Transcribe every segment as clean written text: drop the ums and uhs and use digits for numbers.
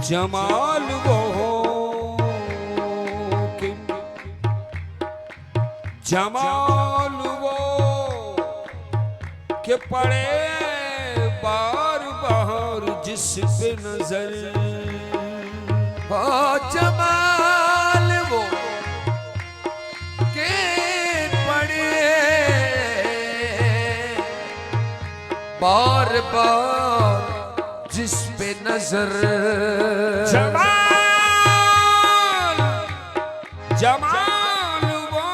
जमाल वो कि जमाल वो के पड़े बार बार जिस पे नजर हो जमाल वो के पड़े बार बार जिस पे नजर जमाल जमाल वो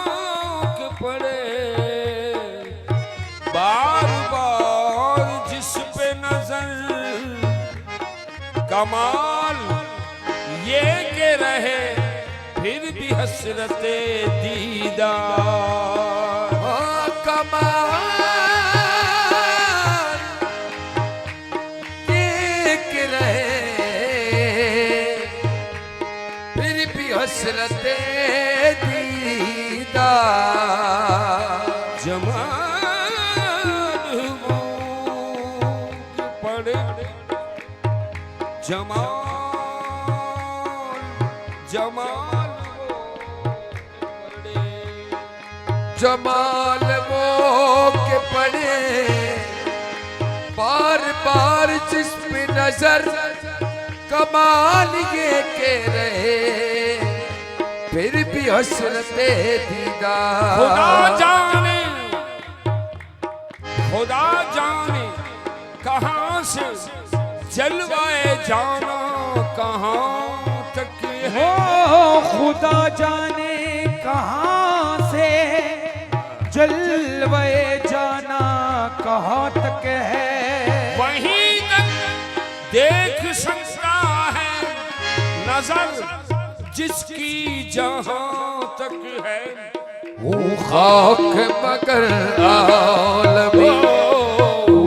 के पड़े बार बार जिस पे नजर कमाल ये के रहे फिर भी हसरते दीदार कमाल देख रहे फिर भी हसरते दीदार जमाल वो के पड़े जमाल जमाल जमाल वो के पड़े बार बार जिस पे नजर कमाल ये के रहे फिर भी हसरते दीदार खुदा जाने कहाँ से जलवाए जाना कहाँ तक है खुदा जाने कहाँ से जलवे जाना कहाँ तक है वहीं तक देख सकता है नजर जिसकी जहां तक है वो खाक मगर आलमी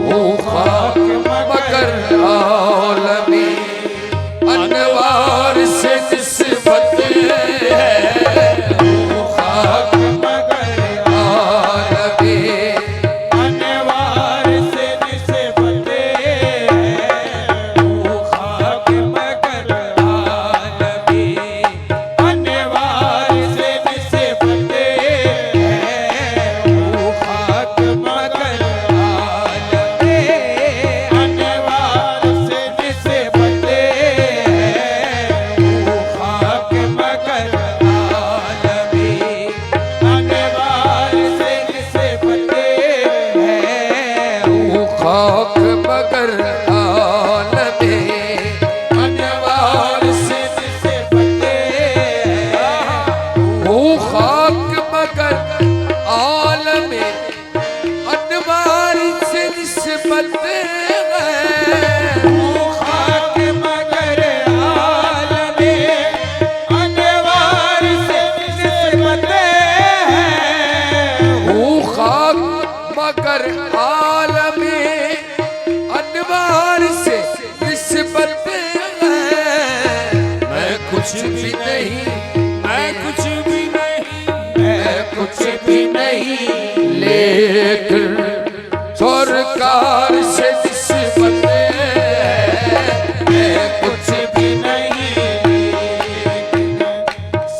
वो खाक मगर आलमी अनवार से निस्बत है वो खाक मगर आलमी अनवार से निस्बत है वो खाक मगर आलमी अनवार से निस्बत है वो खाक मगर आलमी अनवार से निस्बत है वो खाक मगर आलमी अनवार से निस्बत है वो खाक मगर आलमी अनवार से निस्बत है वो खाक मगर आलमी अनवार से निस्बत है वो खाक मगर आलमी अनवार से निस्बत है वो खाक मगर आलमी अनवार से निस्बत है मैं कुछ भी नहीं मैं कुछ भी नहीं मैं कुछ भी नहीं लेकिन सरकार से निस्बत है मैं कुछ भी नहीं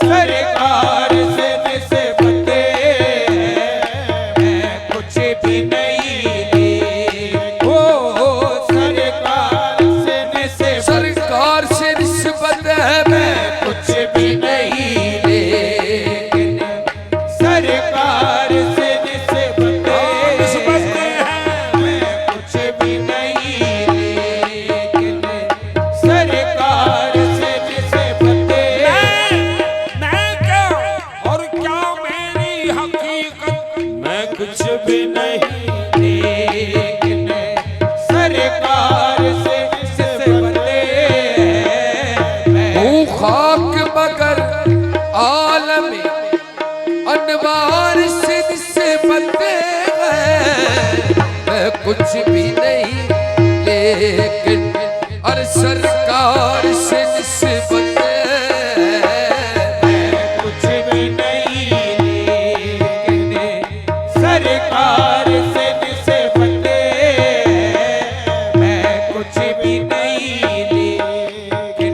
सरकार से निस्बत है मैं कुछ भी नहीं ओ सरकार से निस्बत सरकार से निस्बत है मैं कुछ भी नहीं लेकिन सरकार से निस्बत समझते हैं मैं कुछ भी नहीं लेकिन सरकार से निस्बत मैं क्या और क्या मेरी हकीकत मैं कुछ भी नहीं लेकिन सरकार से निस्बत मैं वो खाक मगर आलमी अनवार से निस्बत है मैं कुछ भी नहीं लेकिन और सरकार से निस्बत है कुछ भी नहीं लेकिन सरकार से निस्बत मैं कुछ भी नहीं लेकिन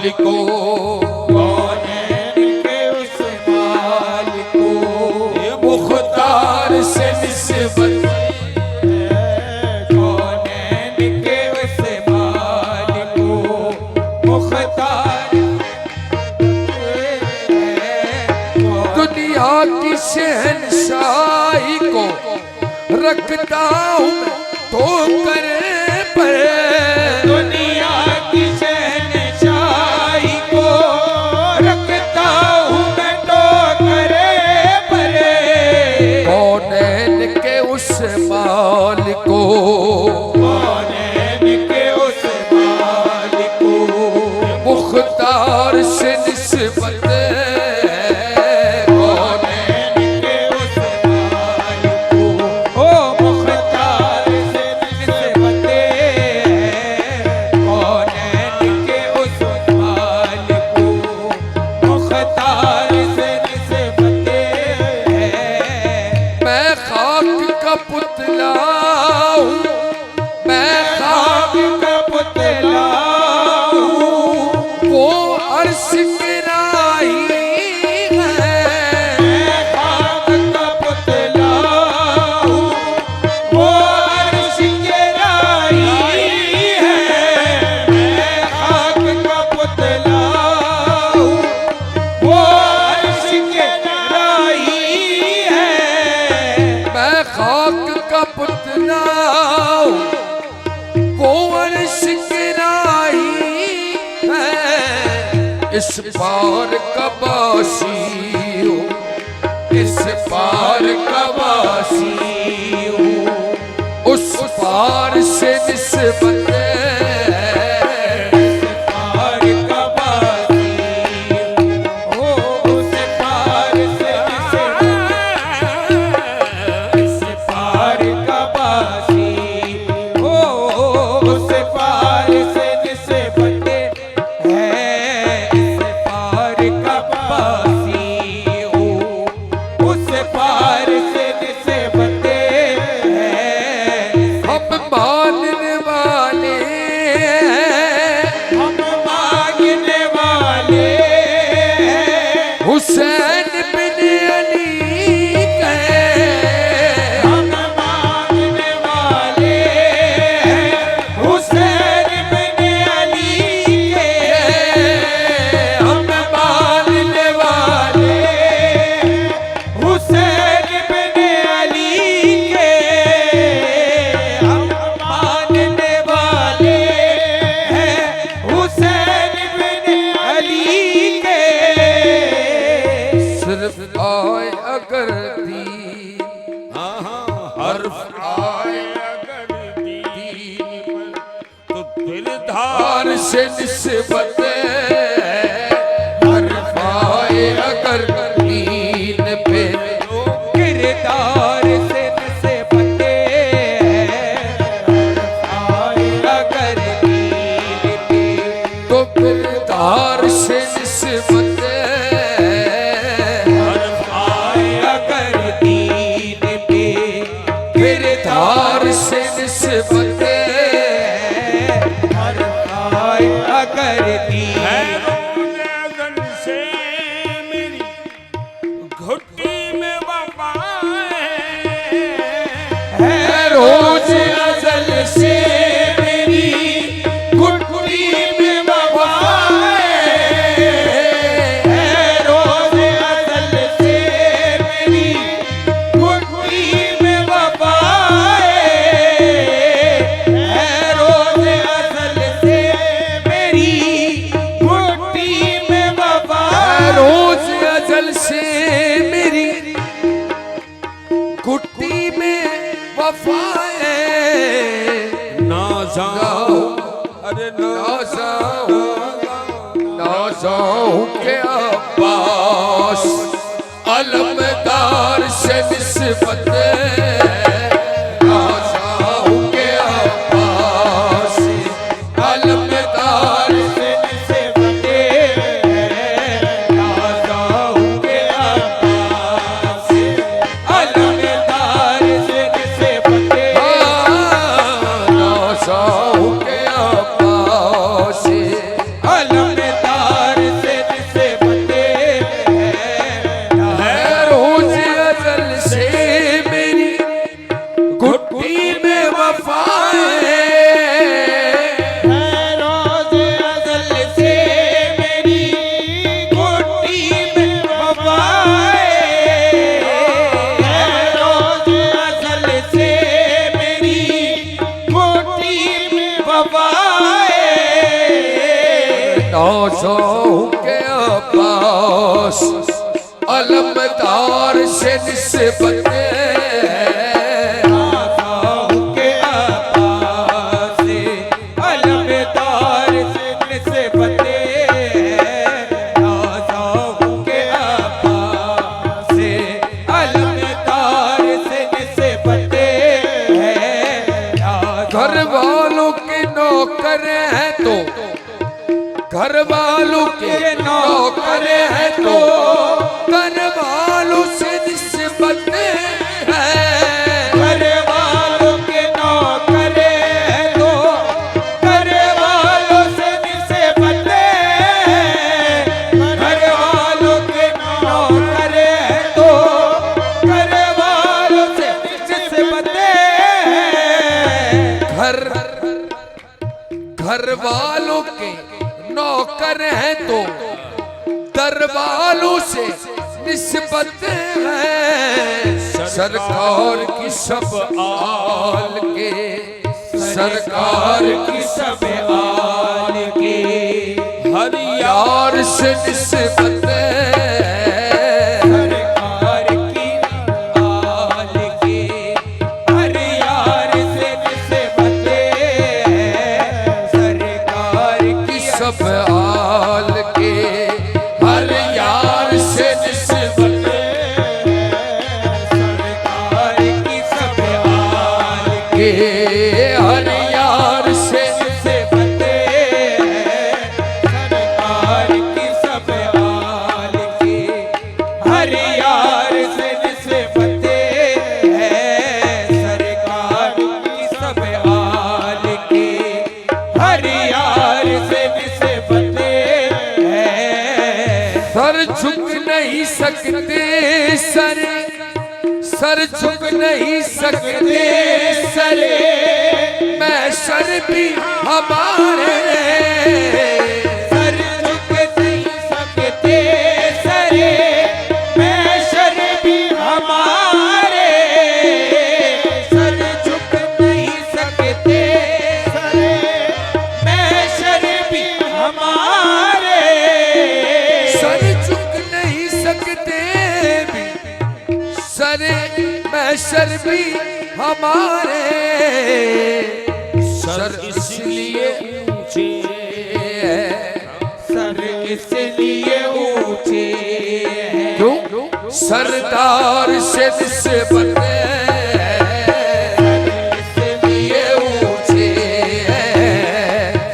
को, कौनैन के उस मालिक को, ये मुख्तार से निस्बत कौनैन के उस मालिक को, मुख्तार दुनिया की शहंशाही को रखता हूँ मैं तो करे पर, दुनिया की शहंशाही को रखता हूँ मैं तो करे परे, कौनैन के उस मालिक को, कौनैन के उस मालिक को, मुख्तार से निस्बत पुतला हूँ मैं, खाक का पुतला हूँ, वो अर्श गिराई है, मैं खाक का पुतला हूँ, वो अर्श गिराई है, मैं खाक का पुतला हूँ, वो अर्श गिराई है, मैं खाक का पुतला हूँ, वो अर्श गिराई है, इस पार का बासी हूँ, इस पार का बासी हूँ, उस पार से निस्बत पार का बासी, ओ उस पार से इस पार का बासी, ओ उस पार से निस्बत है, इस पार का बासी, ओ उस पार से निस्बत है, हम मानने वाले हम मांगने वाले हुसैन बिन अली के, हम मांगने वाले हुसैन बिन अली के, हम मानने वाले हुसैन बिन अली के, हम मानने वाले हैं हुसैन बिन अली के, सिर्फ आए अगर दी हर्फ आए अगर दीन पर तो दिलदार धार से निस्बत हर्फ आए अगर दीन पे, किरदार से निस्बत है, आए अगर दीन पे, तो फिर धार से निस्बत आए अगर दीन पे, फिर धार से निस्बत आए अगर दीन नजर से मेरी घुट्टी में वफा है, रोज अज़ल से मेरी घुटनी में वफा है, रोज अज़ल से मेरी घुटनी में वफा है, रोज अज़ल से मेरी घुटनी में वफा रोज अजल से मेरी कुट्टी में वफाए ना जाओ अरे ना नाज़ों के अब्बास अलमदार से निस्बत नाज़ों के अब्बास अलमदार से निस्बत है, नाज़ों के अब्बास अलमदार से निस्बत नाज़ों के अब्बास अलमदार नाज़ों के अब्बास अलमदार से निस्बत नाज़ों के अब्बास अलमदार से निस्बत नाज़ों के अब्बास अलमदार से निस्बत घर वालों के नौकर हैं तो घर वालों के नौकर हैं तो घर वालों से निस्बत है। घर वालों के नौकर हैं तो घर वालों से निस्बत है। घर वालों के नौकर हैं तो घर वालों से निस्बत है। घर वालों के नौकर हैं तो दर वालों से निस्बत है। सरकार की सब आल के सरकार की सब आल के हर यार से निस्बत है। सरकार की आल के हर यार से निस्बत है। सरकार की सब आल के हर यार से निस्बत सरकार की सब आल के हर यार से निस्बत सरकार की सब आल के हर यार से निस्बत है। सरकार की सब आल के हर यार से निस्बत है। सर झुक नहीं सकते सर झुक नहीं सकते सर मैं सर भी हमारे सर झुक नहीं सकते सर मैं सर भी हमारे। सर झुक नहीं सकते सर मैं सर भी हमारे। सर झुक नहीं सकते भी सर मैं सर भी हमारे। सर इसलिए ऊंचे सर इसलिए ऊंचे हैं क्यों सरदार से निस्बत इसलिए ऊंचे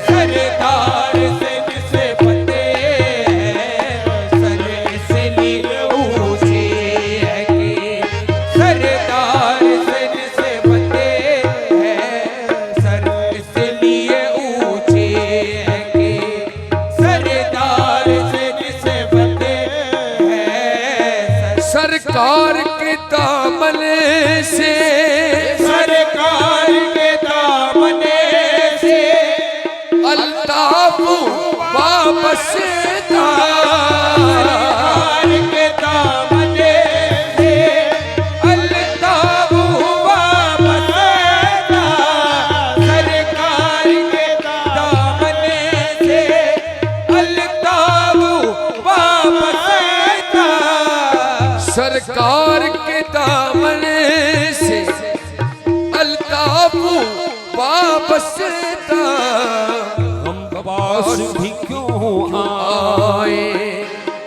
सरदार से निस्बत सर इसलिए ऊंचे है कि सरदार से निस्बत है। सर इसलिए ऊंचे है कि सरदार से निस्बत है। सरकार के दामन से सरकार के दामने से अल्ताफ वापस सरकार के दामने से अल्ताफ वापस सरकार के दामने से अल्ताफ वापस सरकार के दामन से अल्ताफ वापस हम पास भी क्यों आए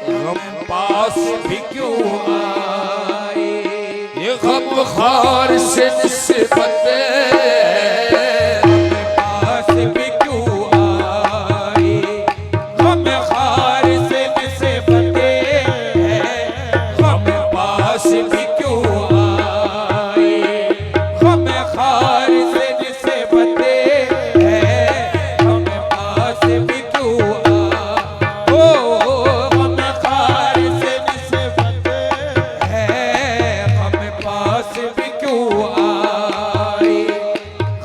हम पास भी क्यों आए ये गम खार से निस्बत पास भी क्यों आए। हम खार से निस्बत है। हम पास भी क्यों आए। हम खार से निस्बत है। हम पास भी क्यों आए। ओ हम खार से निस्बत है। हम पास भी क्यों आए।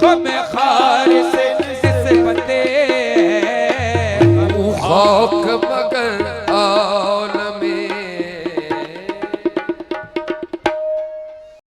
हम खार से निस्बत है। खाक